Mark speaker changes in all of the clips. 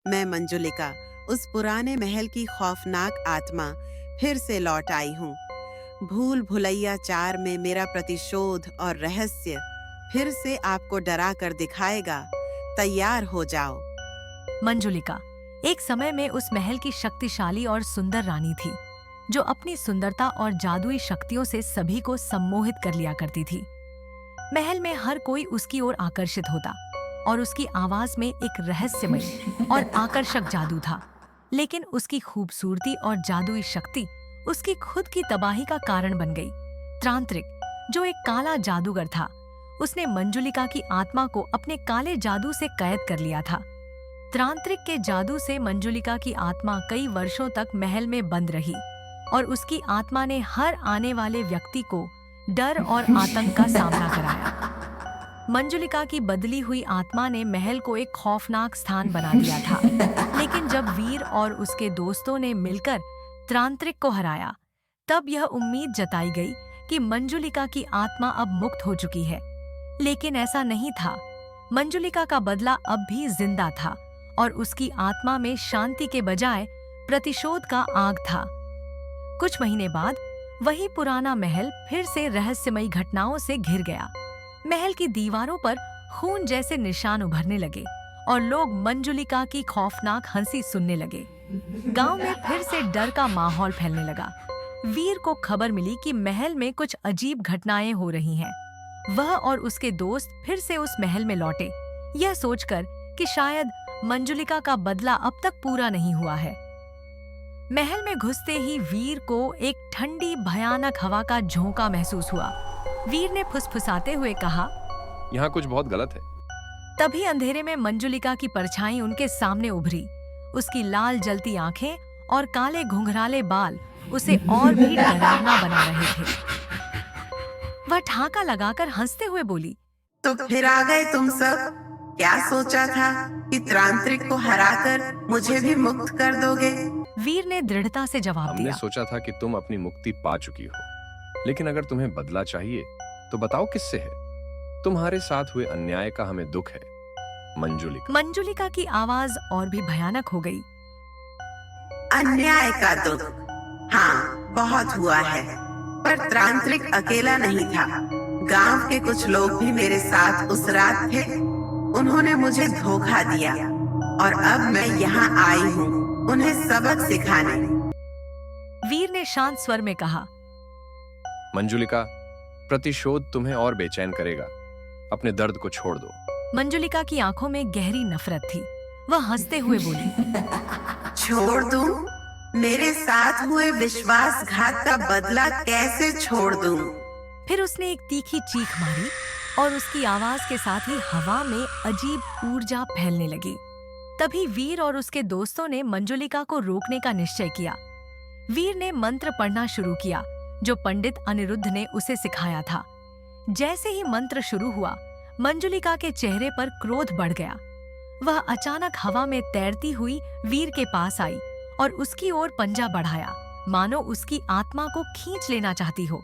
Speaker 1: मैं मंजुलिका, उस पुराने महल की खौफनाक आत्मा, फिर से लौट आई हूँ। भूल भुलैया 4 में मेरा प्रतिशोध और रहस्य फिर से आपको डरा कर दिखाएगा। तैयार हो जाओ।
Speaker 2: मंजुलिका एक समय में उस महल की शक्तिशाली और सुंदर रानी थी, जो अपनी सुंदरता और जादुई शक्तियों से सभी को सम्मोहित कर लिया करती थी। महल में हर कोई उसकी ओर आकर्षित होता और उसकी आवाज में एक रहस्यमय और आकर्षक जादू था। लेकिन उसकी खूबसूरती और जादुई शक्ति उसकी खुद की तबाही का कारण बन गई। तांत्रिक, जो एक काला जादूगर था, उसने मंजुलिका की आत्मा को अपने काले जादू से कैद कर लिया था। तांत्रिक के जादू से मंजुलिका की आत्मा कई वर्षों तक महल में बंद रही और उसकी आत्मा ने हर आने वाले व्यक्ति को डर और आतंक का सामना कराया। मंजुलिका की बदली हुई आत्मा ने महल को एक खौफनाक स्थान बना दिया था। लेकिन जब वीर और उसके दोस्तों ने मिलकर तांत्रिक को हराया, तब यह उम्मीद जताई गई कि मंजुलिका की आत्मा अब मुक्त हो चुकी है। लेकिन ऐसा नहीं था। मंजुलिका का बदला अब भी जिंदा था और उसकी आत्मा में शांति के बजाय प्रतिशोध का आग था। कुछ महीने बाद वही पुराना महल फिर से रहस्यमयी घटनाओं से घिर गया। महल की दीवारों पर खून जैसे निशान उभरने लगे और लोग मंजुलिका की खौफनाक हंसी सुनने लगे। गांव में फिर से डर का माहौल फैलने लगा। वीर को खबर मिली कि महल में कुछ अजीब घटनाएं हो रही हैं। वह और उसके दोस्त फिर से उस महल में लौटे, यह सोचकर कि शायद मंजुलिका का बदला अब तक पूरा नहीं हुआ है। महल में घुसते ही वीर को एक ठंडी भयानक हवा का झोंका महसूस हुआ। वीर ने फुसफुसाते हुए कहा,
Speaker 3: यहाँ कुछ बहुत गलत है।
Speaker 2: तभी अंधेरे में मंजुलिका की परछाई उनके सामने उभरी। उसकी लाल जलती आंखें और काले घुंघराले बाल उसे और भी डरावना बना रहे थे। वह ठाका लगाकर हंसते हुए बोली,
Speaker 1: तो फिर आ गए तुम सब। क्या सोचा था कि तांत्रिक को हराकर मुझे भी मुक्त कर दोगे?
Speaker 2: वीर ने दृढ़ता से जवाब
Speaker 3: हमने
Speaker 2: दिया,
Speaker 3: सोचा था कि तुम अपनी मुक्ति पा चुकी हो, लेकिन अगर तुम्हें बदला चाहिए तो बताओ किससे है। तुम्हारे साथ हुए अन्याय का हमें दुख है, मंजुलिका।
Speaker 2: मंजुलिका की आवाज और भी भयानक हो गई।
Speaker 1: अन्याय का दुख, हाँ, बहुत हुआ है। पर तांत्रिक अकेला नहीं था। गांव के कुछ लोग भी मेरे साथ उस रात थे। उन्होंने मुझे धोखा दिया और अब मैं यहाँ आई हूँ उन्हें सबक सिखाने।
Speaker 2: वीर ने शांत स्वर में कहा,
Speaker 3: मंजुलिका, प्रतिशोध तुम्हें और बेचैन करेगा। अपने दर्द को छोड़ दो।
Speaker 2: मंजुलिका की आंखों में गहरी नफरत थी। वह हंसते हुए बोली,
Speaker 1: छोड़ दूं? मेरे साथ हुए विश्वासघात का बदला कैसे छोड़ दूं?
Speaker 2: फिर उसने एक तीखी चीख मारी और उसकी आवाज के साथ ही हवा में अजीब ऊर्जा फैलने लगी। तभी वीर और उसके दोस्तों ने मंजुलिका को रोकने का निश्चय किया। वीर ने मंत्र पढ़ना शुरू किया, जो पंडित अनिरुद्ध ने उसे सिखाया था। जैसे ही मंत्र शुरू हुआ, मंजुलिका के चेहरे पर क्रोध बढ़ गया। वह अचानक हवा में तैरती हुई वीर के पास आई और उसकी ओर पंजा बढ़ाया, मानो उसकी आत्मा को खींच लेना चाहती हो।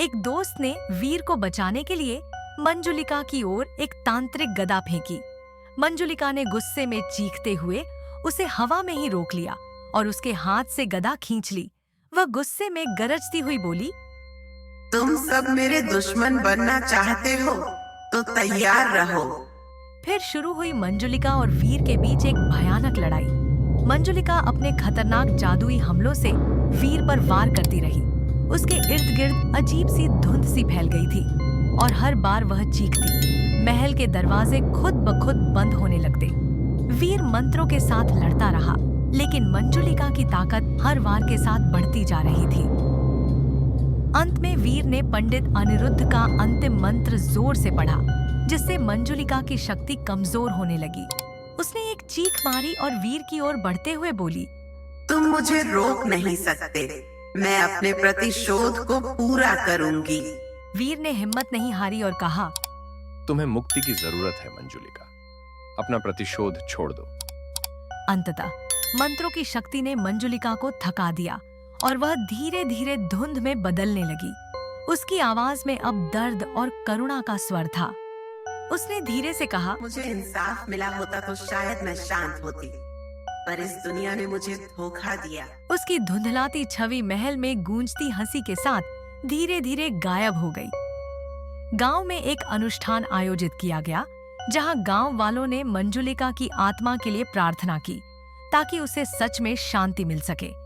Speaker 2: एक दोस्त ने वीर को बचाने के लिए मंजुलिका की ओर एक तांत्रिक गदा फेंकी। मंजुलिका ने गुस्से में चीखते हुए उसे हवा में ही रोक लिया और उसके हाथ से गदा खींच ली। वह गुस्से में गरजती हुई बोली,
Speaker 1: तुम सब मेरे दुश्मन बनना चाहते हो तो तैयार रहो।
Speaker 2: फिर शुरू हुई मंजुलिका और वीर के बीच एक भयानक लड़ाई। मंजुलिका अपने खतरनाक जादुई हमलों से वीर पर वार करती रही। उसके इर्द गिर्द अजीब सी धुंध सी फैल गई थी और हर बार वह चीखती, महल के दरवाजे खुद ब खुद बंद होने लगते। वीर मंत्रों के साथ लड़ता रहा, लेकिन मंजुलिका की ताकत हर वार के साथ बढ़ती जा रही थी। अंत में वीर ने पंडित अनिरुद्ध का अंतिम मंत्र जोर से पढ़ा, जिससे मंजुलिका की शक्ति कमजोर होने लगी। उसने एक चीख मारी और वीर की ओर बढ़ते हुए बोली,
Speaker 1: तुम मुझे रोक नहीं सकते। मैं अपने प्रतिशोध को पूरा करूंगी।
Speaker 2: वीर ने हिम्मत नहीं हारी और कहा,
Speaker 3: तुम्हें मुक्ति की जरूरत है मंजुलिका। अपना प्रतिशोध छोड़ दो।
Speaker 2: अंततः मंत्रों की शक्ति ने मंजुलिका को थका दिया और वह धीरे धीरे धुंध में बदलने लगी। उसकी आवाज में अब दर्द और करुणा का स्वर था। उसने धीरे से कहा,
Speaker 1: मुझे इंसाफ मिला होता तो शायद मैं शांत होती। पर इस दुनिया ने मुझे धोखा दिया।
Speaker 2: उसकी धुंधलाती छवि महल में गूंजती हंसी के साथ धीरे धीरे गायब हो गई। गांव में एक अनुष्ठान आयोजित किया गया, जहां गांव वालों ने मंजुलिका की आत्मा के लिए प्रार्थना की ताकि उसे सच में शांति मिल सके।